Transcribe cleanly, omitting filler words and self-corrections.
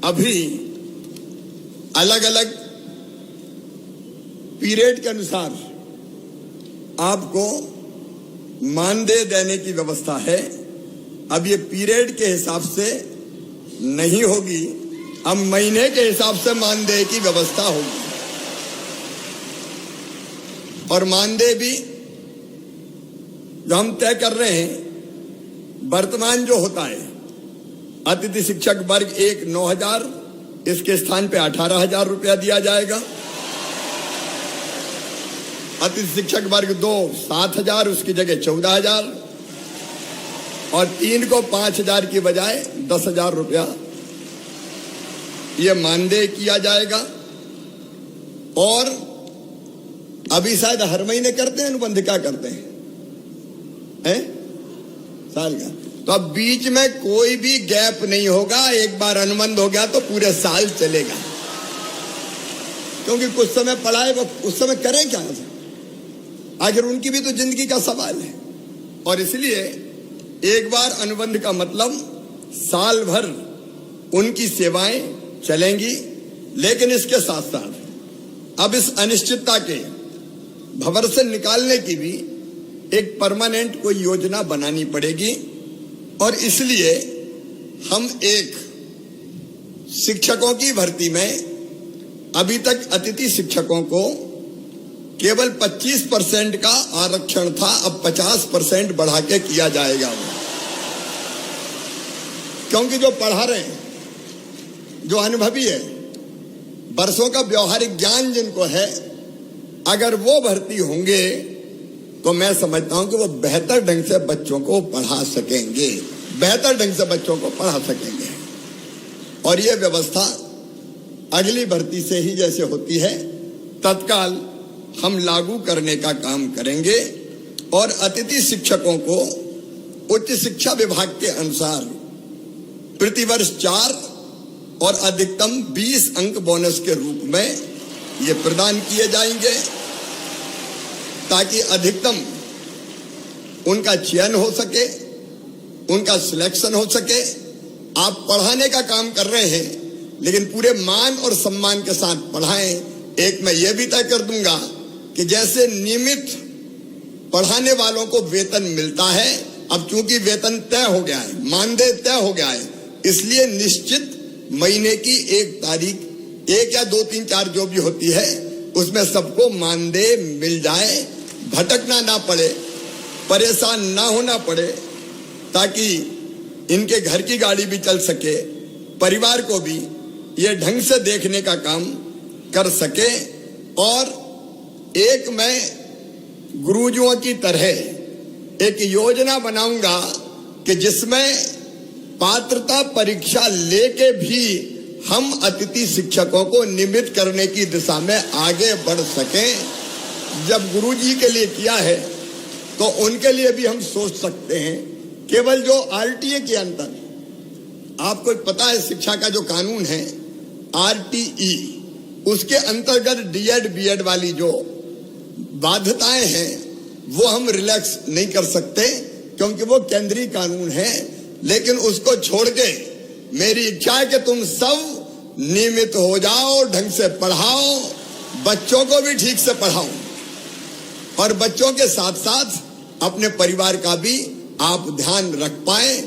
अभी अलग अलग पीरियड के अनुसार आपको मानदेय देने की व्यवस्था है। अब ये पीरियड के हिसाब से नहीं होगी, अब महीने के हिसाब से मानदेय की व्यवस्था होगी। और मानदेय भी जो हम तय कर रहे हैं, वर्तमान जो होता है अतिथि शिक्षक वर्ग 1 9,000, इसके स्थान पे 18,000 रुपया दिया जाएगा। अतिथि शिक्षक वर्ग 2 7,000, उसकी जगह 14,000, और 3 को 5,000 की बजाय 10,000 रुपया ये मानदेय किया जाएगा। और अभी शायद हर महीने करते हैं अनुबंध, क्या करते हैं साल का, तो अब बीच में कोई भी गैप नहीं होगा। एक बार अनुबंध हो गया तो पूरे साल चलेगा, क्योंकि कुछ समय पढ़ाए वो उस समय करें क्या, आखिर उनकी भी तो जिंदगी का सवाल है। और इसलिए एक बार अनुबंध का मतलब साल भर उनकी सेवाएं चलेंगी। लेकिन इसके साथ साथ अब इस अनिश्चितता के भंवर से निकालने की भी एक परमानेंट कोई योजना बनानी पड़ेगी। और इसलिए हम एक शिक्षकों की भर्ती में अभी तक अतिथि शिक्षकों को केवल 25% का आरक्षण था, अब 50% बढ़ा के किया जाएगा। क्योंकि जो पढ़ा रहे हैं, जो अनुभवी है, वर्षों का व्यवहारिक ज्ञान जिनको है, अगर वो भर्ती होंगे तो मैं समझता हूं कि वो बेहतर ढंग से बच्चों को पढ़ा सकेंगे, बेहतर ढंग से बच्चों को पढ़ा सकेंगे। और ये व्यवस्था अगली भर्ती से ही जैसे होती है तत्काल हम लागू करने का काम करेंगे। और अतिथि शिक्षकों को उच्च शिक्षा विभाग के अनुसार प्रतिवर्ष 4 और अधिकतम 20 अंक बोनस के रूप में ये प्रदान किए जाएंगे, ताकि अधिकतम उनका चयन हो सके, उनका सिलेक्शन हो सके। आप पढ़ाने का काम कर रहे हैं, लेकिन पूरे मान और सम्मान के साथ पढ़ाएं। एक मैं ये भी तय कर दूंगा कि जैसे नियमित पढ़ाने वालों को वेतन मिलता है, अब चूंकि वेतन तय हो गया है, मानदेय तय हो गया है, इसलिए निश्चित महीने की 1 तारीख, 1 या 2 3 4 जो भी होती है, उसमें सबको मानदेय मिल जाए, भटकना ना पड़े, परेशान ना होना पड़े, ताकि इनके घर की गाड़ी भी चल सके, परिवार को भी ये ढंग से देखने का काम कर सके। और एक मैं गुरुजियों की तरह एक योजना बनाऊंगा कि जिसमें पात्रता परीक्षा लेके भी हम अतिथि शिक्षकों को नियमित करने की दिशा में आगे बढ़ सकें। जब गुरुजी के लिए किया है तो उनके लिए भी हम सोच सकते हैं। केवल जो आरटीए के अंतर, आपको पता है शिक्षा का जो कानून है आरटीई, उसके अंतर्गत डीएड बीएड वाली जो बाध्यताएं हैं वो हम रिलैक्स नहीं कर सकते, क्योंकि वो केंद्रीय कानून है। लेकिन उसको छोड़ के मेरी इच्छा है कि तुम सब नियमित हो जाओ, ढंग से पढ़ाओ, बच्चों को भी ठीक से पढ़ाओ, और बच्चों के साथ साथ अपने परिवार का भी आप ध्यान रख पाए।